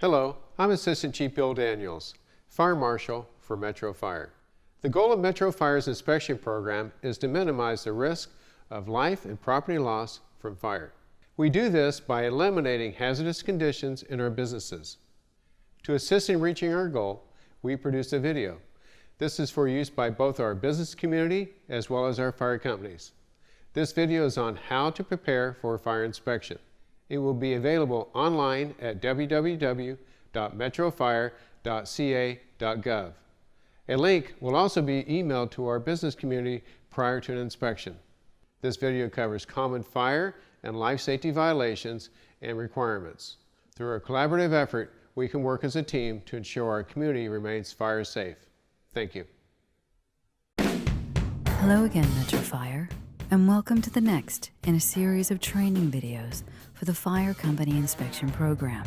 Hello, I'm Assistant Chief Bill Daniels, Fire Marshal for Metro Fire. The goal of Metro Fire's inspection program is to minimize the risk of life and property loss from fire. We do this by eliminating hazardous conditions in our businesses. To assist in reaching our goal, we produce a video. This is for use by both our business community as well as our fire companies. This video is on how to prepare for fire inspection. It will be available online at www.metrofire.ca.gov. A link will also be emailed to our business community prior to an inspection. This video covers common fire and life safety violations and requirements. Through a collaborative effort, we can work as a team to ensure our community remains fire safe. Thank you. Hello again, Metro Fire, and welcome to the next in a series of training videos for the Fire Company Inspection Program.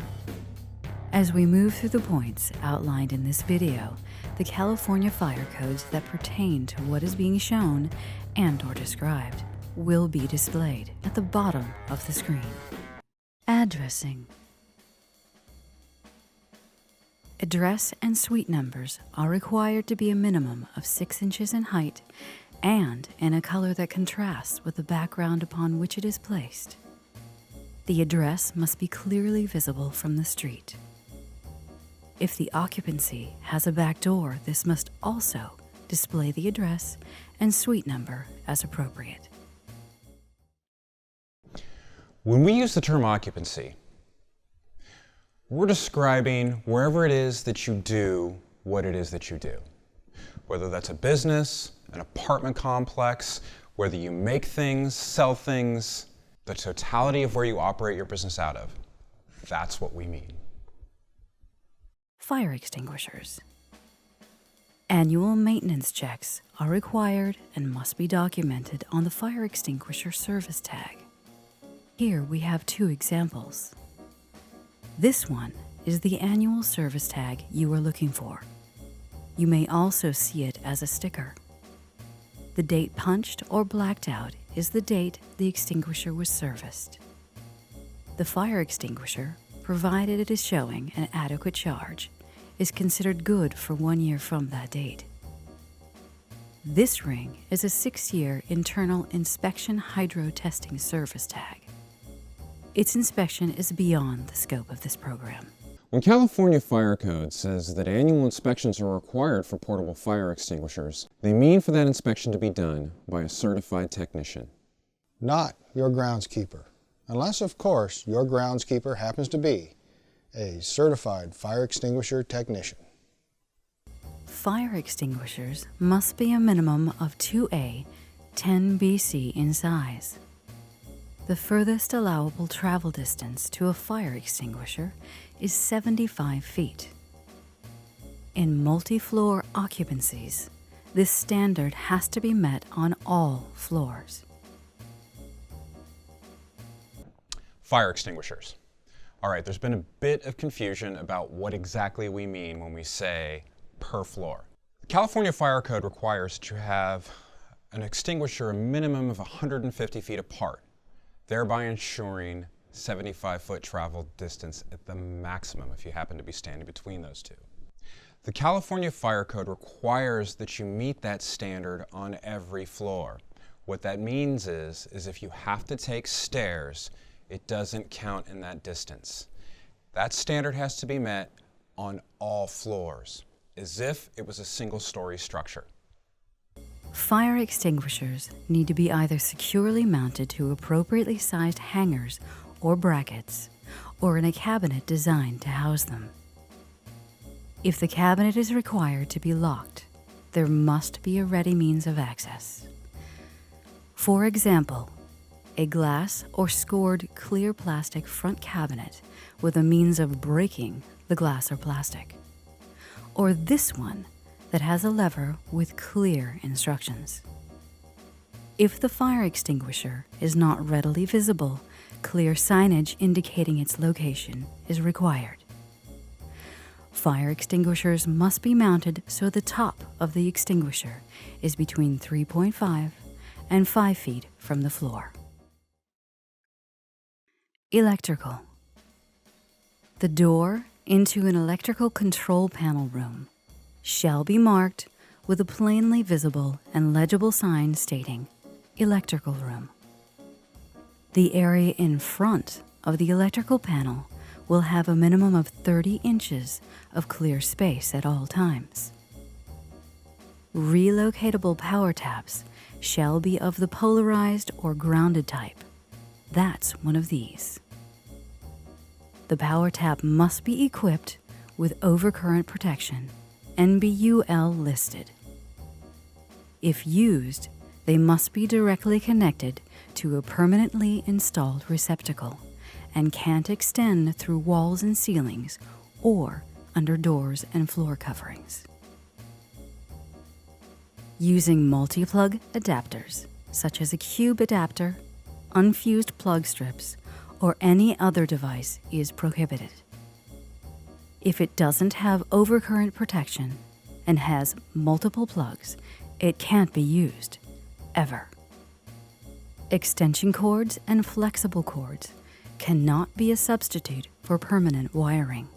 As we move through the points outlined in this video, the California fire codes that pertain to what is being shown and/or described will be displayed at the bottom of the screen. Addressing. Address and suite numbers are required to be a minimum of 6 inches in height and in a color that contrasts with the background upon which it is placed. The address must be clearly visible from the street. If the occupancy has a back door, this must also display the address and suite number as appropriate. When we use the term occupancy, we're describing wherever it is that you do what it is that you do. Whether that's a business, an apartment complex, whether you make things, sell things, the totality of where you operate your business out of. That's what we mean. Fire extinguishers. Annual maintenance checks are required and must be documented on the fire extinguisher service tag. Here we have 2 examples. This one is the annual service tag you are looking for. You may also see it as a sticker. The date punched or blacked out is the date the extinguisher was serviced. The fire extinguisher, provided it is showing an adequate charge, is considered good for 1 year from that date. This ring is a 6-year internal inspection hydro testing service tag. Its inspection is beyond the scope of this program. When California Fire Code says that annual inspections are required for portable fire extinguishers, they mean for that inspection to be done by a certified technician. Not your groundskeeper, unless of course your groundskeeper happens to be a certified fire extinguisher technician. Fire extinguishers must be a minimum of 2A, 10 BC in size. The furthest allowable travel distance to a fire extinguisher is 75 feet. In multi-floor occupancies, this standard has to be met on all floors. Fire extinguishers. All right, there's been a bit of confusion about what exactly we mean when we say per floor. The California Fire Code requires that you have an extinguisher a minimum of 150 feet apart, thereby ensuring 75-foot travel distance at the maximum if you happen to be standing between those two. The California Fire Code requires that you meet that standard on every floor. What that means is if you have to take stairs, it doesn't count in that distance. That standard has to be met on all floors, as if it was a single-story structure. Fire extinguishers need to be either securely mounted to appropriately sized hangers or brackets, or in a cabinet designed to house them. If the cabinet is required to be locked, there must be a ready means of access. For example, a glass or scored clear plastic front cabinet with a means of breaking the glass or plastic, or this one that has a lever with clear instructions. If the fire extinguisher is not readily visible, clear signage indicating its location is required. Fire extinguishers must be mounted so the top of the extinguisher is between 3.5 and 5 feet from the floor. Electrical. The door into an electrical control panel room shall be marked with a plainly visible and legible sign stating electrical room. The area in front of the electrical panel will have a minimum of 30 inches of clear space at all times. Relocatable power taps shall be of the polarized or grounded type. That's one of these. The power tap must be equipped with overcurrent protection and be UL listed. If used, they must be directly connected to a permanently installed receptacle and can't extend through walls and ceilings or under doors and floor coverings. Using multi-plug adapters, such as a cube adapter, unfused plug strips, or any other device is prohibited. If it doesn't have overcurrent protection and has multiple plugs, it can't be used, ever. Extension cords and flexible cords cannot be a substitute for permanent wiring.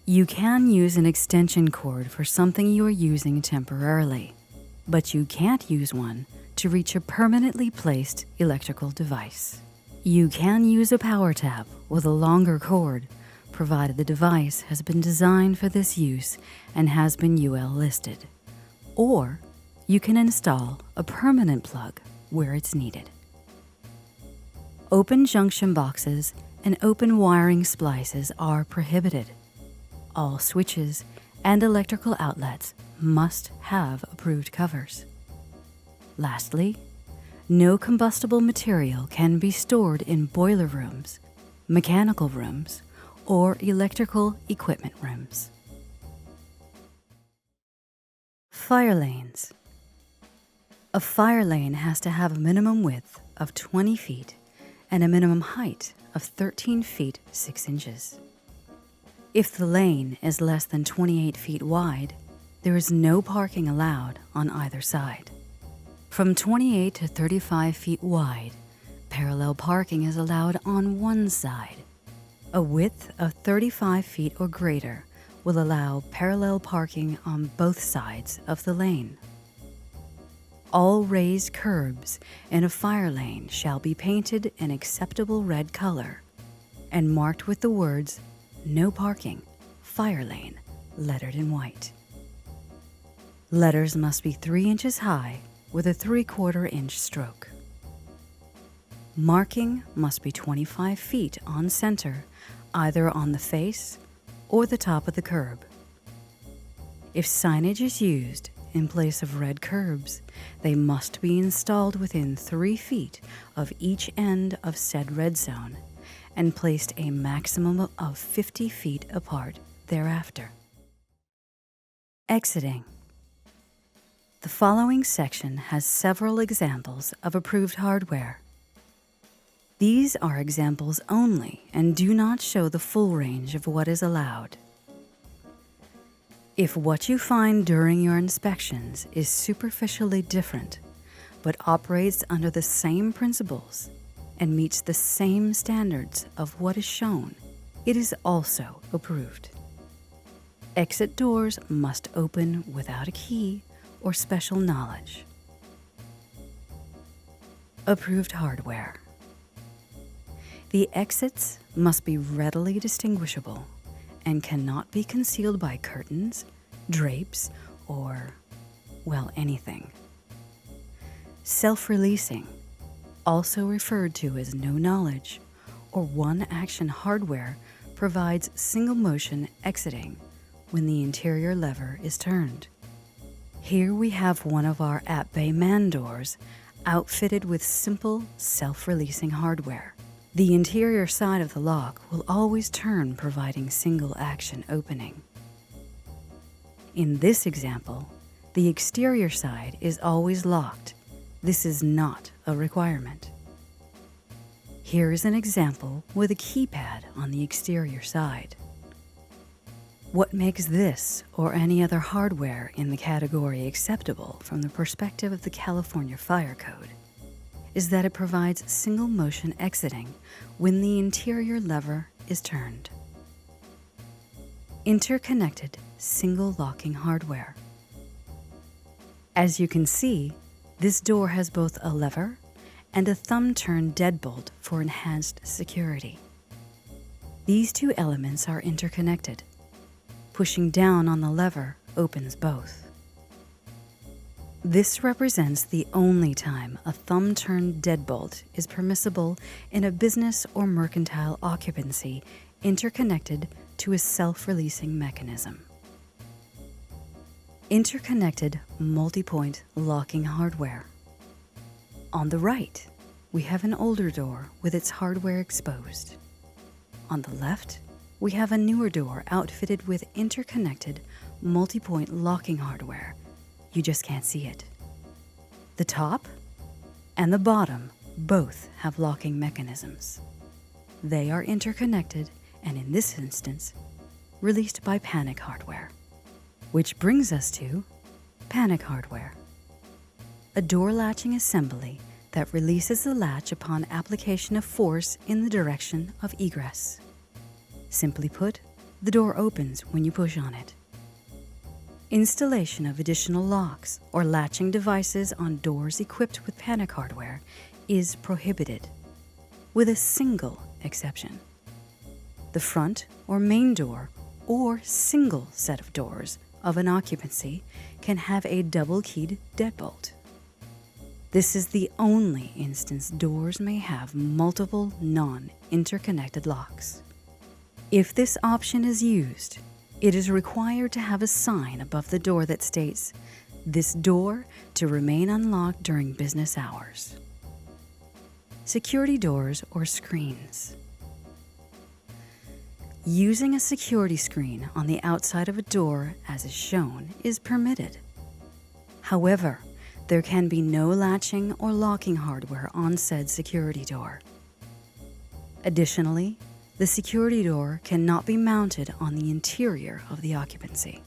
You can use an extension cord for something you are using temporarily, but you can't use one to reach a permanently placed electrical device. You can use a power tap with a longer cord, provided the device has been designed for this use and has been UL listed. Or you can install a permanent plug where it's needed. Open junction boxes and open wiring splices are prohibited. All switches and electrical outlets must have approved covers. Lastly, no combustible material can be stored in boiler rooms, mechanical rooms, or electrical equipment rooms. Fire lanes. A fire lane has to have a minimum width of 20 feet and a minimum height of 13 feet 6 inches. If the lane is less than 28 feet wide, there is no parking allowed on either side. From 28 to 35 feet wide, parallel parking is allowed on one side. A width of 35 feet or greater will allow parallel parking on both sides of the lane. All raised curbs in a fire lane shall be painted an acceptable red color and marked with the words "No parking, fire lane," lettered in white. Letters must be 3 inches high with a 3/4 inch stroke. Marking must be 25 feet on center, either on the face or the top of the curb. If signage is used in place of red curbs, they must be installed within 3 feet of each end of said red zone and placed a maximum of 50 feet apart thereafter. Exiting. The following section has several examples of approved hardware. These are examples only and do not show the full range of what is allowed. If what you find during your inspections is superficially different, but operates under the same principles and meets the same standards of what is shown, it is also approved. Exit doors must open without a key or special knowledge. Approved hardware. The exits must be readily distinguishable and cannot be concealed by curtains, drapes, or, well, anything. Self-releasing, also referred to as no knowledge or one-action hardware, provides single-motion exiting when the interior lever is turned. Here we have one of our at-bay man doors outfitted with simple self-releasing hardware. The interior side of the lock will always turn, providing single-action opening. In this example, the exterior side is always locked. This is not a requirement. Here is an example with a keypad on the exterior side. What makes this or any other hardware in the category acceptable from the perspective of the California Fire Code is that it provides single motion exiting when the interior lever is turned. interconnected single locking hardware. As you can see, this door has both a lever and a thumb-turn deadbolt for enhanced security. These two elements are interconnected. Pushing down on the lever opens both. This represents the only time a thumb-turn deadbolt is permissible in a business or mercantile occupancy interconnected to a self-releasing mechanism. Interconnected multi-point locking hardware. On the right, we have an older door with its hardware exposed. On the left, we have a newer door outfitted with interconnected multi-point locking hardware. You just can't see it. The top and the bottom both have locking mechanisms. They are interconnected and, in this instance, released by panic hardware. Which brings us to panic hardware, a door latching assembly that releases the latch upon application of force in the direction of egress. Simply put, the door opens when you push on it. Installation of additional locks or latching devices on doors equipped with panic hardware is prohibited, with a single exception. The front or main door or single set of doors of an occupancy can have a double-keyed deadbolt. This is the only instance doors may have multiple non-interconnected locks. If this option is used, it is required to have a sign above the door that states, "This door to remain unlocked during business hours." Security doors or screens. Using a security screen on the outside of a door, as is shown, is permitted. However, there can be no latching or locking hardware on said security door. Additionally, the security door cannot be mounted on the interior of the occupancy.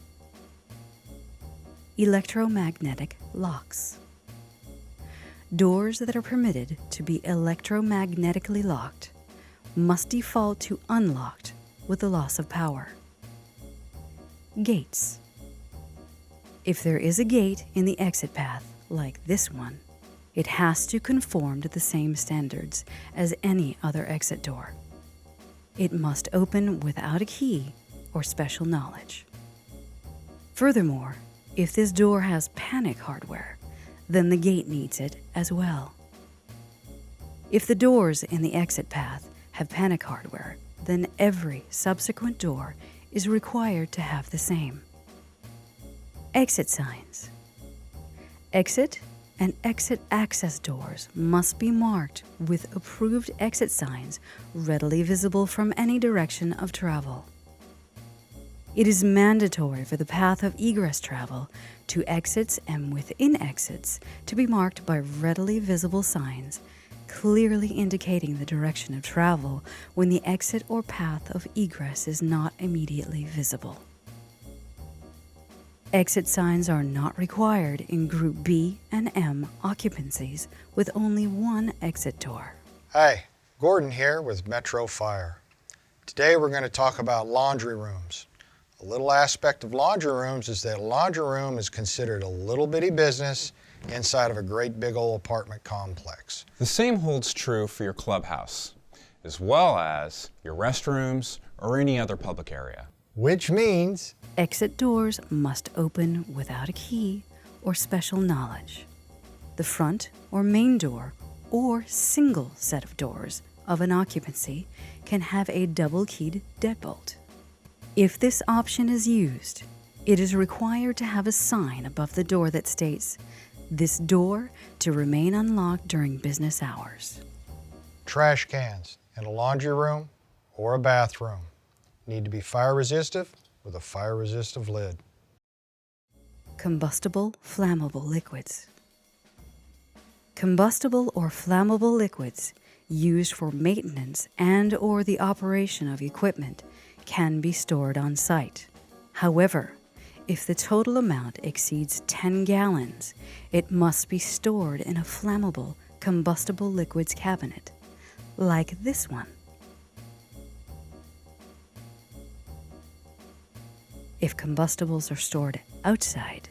Electromagnetic locks. Doors that are permitted to be electromagnetically locked must default to unlocked with the loss of power. Gates. If there is a gate in the exit path, like this one, it has to conform to the same standards as any other exit door. It must open without a key or special knowledge. Furthermore, if this door has panic hardware, then the gate needs it as well. If the doors in the exit path have panic hardware, then every subsequent door is required to have the same. Exit signs. Exit and exit access doors must be marked with approved exit signs readily visible from any direction of travel. It is mandatory for the path of egress travel to exits and within exits to be marked by readily visible signs, clearly indicating the direction of travel when the exit or path of egress is not immediately visible. Exit signs are not required in Group B and M occupancies with only one exit door. Hi, Gordon here with Metro Fire. Today we're going to talk about laundry rooms. A little aspect of laundry rooms is that a laundry room is considered a little bitty business inside of a great big old apartment complex. The same holds true for your clubhouse, as well as your restrooms or any other public area. Which means exit doors must open without a key or special knowledge. The front or main door or single set of doors of an occupancy can have a double-keyed deadbolt. If this option is used, it is required to have a sign above the door that states, "This door to remain unlocked during business hours." trash cans in a laundry room or a bathroom need to be fire resistive with a fire resistive lid. Combustible flammable liquids. Combustible or flammable liquids used for maintenance and or the operation of equipment can be stored on site. However, if the total amount exceeds 10 gallons, it must be stored in a flammable combustible liquids cabinet, like this one. If combustibles are stored outside,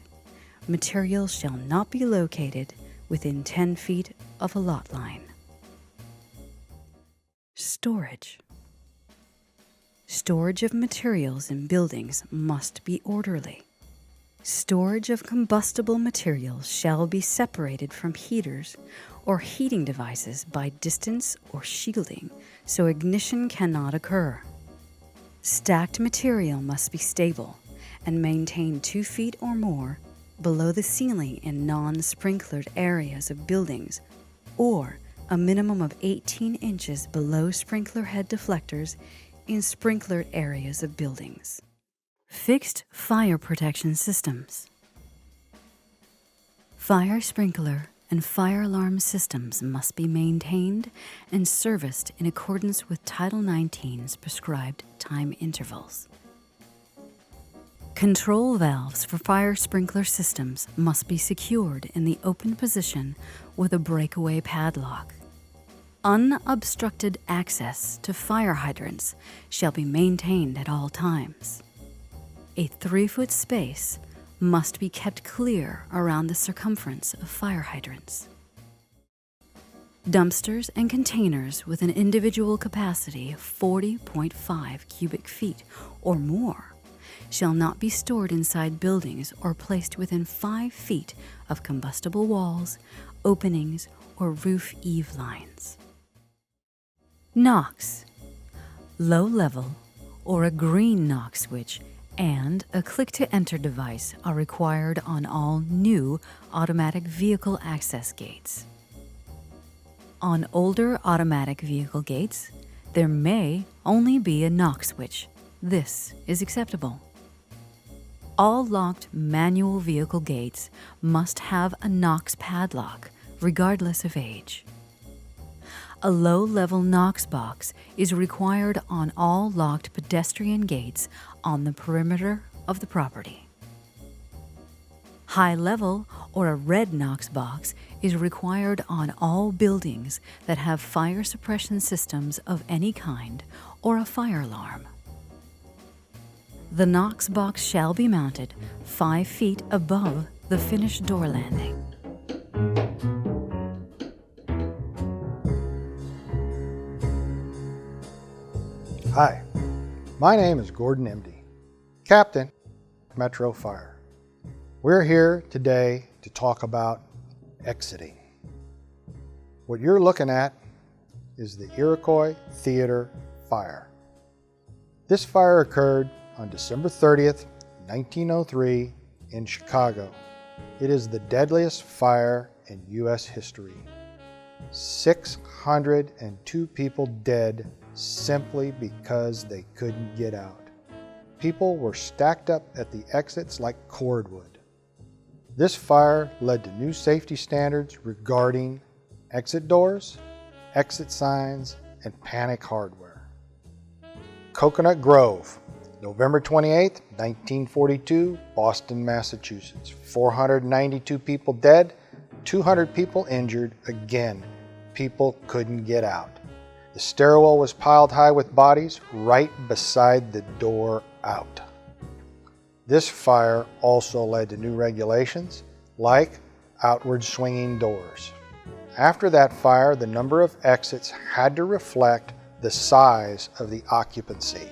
materials shall not be located within 10 feet of a lot line. Storage. Storage of materials in buildings must be orderly. Storage of combustible materials shall be separated from heaters or heating devices by distance or shielding so ignition cannot occur. Stacked material must be stable and maintained 2 feet or more below the ceiling in non-sprinklered areas of buildings, or a minimum of 18 inches below sprinkler head deflectors in sprinklered areas of buildings. Fixed fire protection systems. Fire sprinkler and fire alarm systems must be maintained and serviced in accordance with Title 19's prescribed time intervals. Control valves for fire sprinkler systems must be secured in the open position with a breakaway padlock. Unobstructed access to fire hydrants shall be maintained at all times. A 3-foot space must be kept clear around the circumference of fire hydrants. Dumpsters and containers with an individual capacity of 40.5 cubic feet or more shall not be stored inside buildings or placed within 5 feet of combustible walls, openings, or roof eave lines. Knox. Low level or a green Knox switch and a click-to-enter device are required on all new automatic vehicle access gates. On older automatic vehicle gates, there may only be a Knox switch. This is acceptable. All locked manual vehicle gates must have a Knox padlock, regardless of age. A low-level Knox box is required on all locked pedestrian gates on the perimeter of the property. High-level or a red Knox box is required on all buildings that have fire suppression systems of any kind or a fire alarm. The Knox box shall be mounted 5 feet above the finished door landing. Hi, my name is Gordon MD, Captain, Metro Fire. We're here today to talk about exiting. What you're looking at is the Iroquois Theater Fire. This fire occurred on December 30th, 1903 in Chicago. It is the deadliest fire in U.S. history. 602 people dead simply because they couldn't get out. People were stacked up at the exits like cordwood. This fire led to new safety standards regarding exit doors, exit signs, and panic hardware. Coconut Grove, November 28, 1942, Boston, Massachusetts. 492 people dead, 200 people injured. Again, people couldn't get out. The stairwell was piled high with bodies right beside the door out. This fire also led to new regulations like outward swinging doors. After that fire, the number of exits had to reflect the size of the occupancy,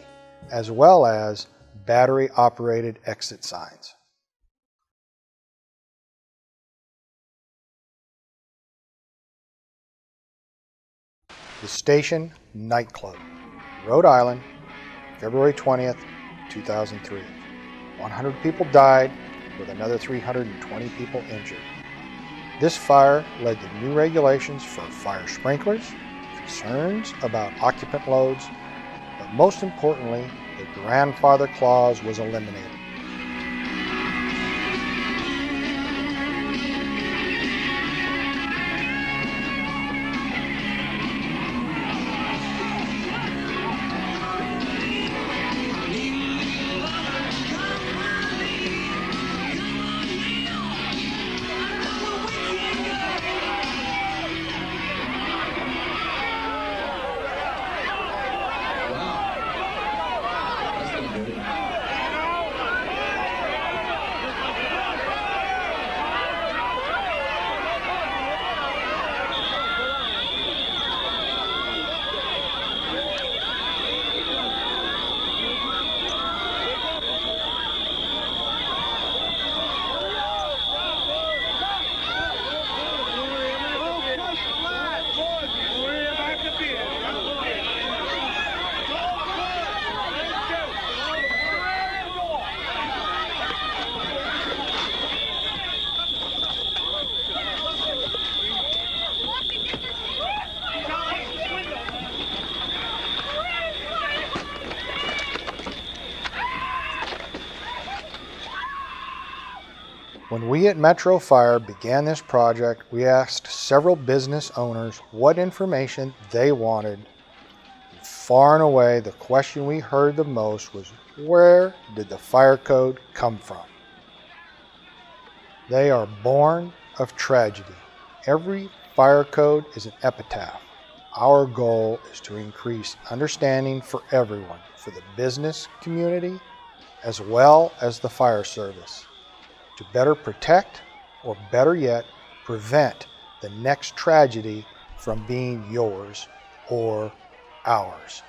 as well as battery-operated exit signs. The Station Nightclub, Rhode Island, February 20th, 2003. 100 people died, with another 320 people injured. This fire led to new regulations for fire sprinklers, concerns about occupant loads, but most importantly, the grandfather clause was eliminated. When we at Metro Fire began this project, we asked several business owners what information they wanted. Far and away, the question we heard the most was, where did the fire code come from? They are born of tragedy. Every fire code is an epitaph. Our goal is to increase understanding for everyone, for the business community, as well as the fire service, to better protect, or better yet, prevent the next tragedy from being yours or ours.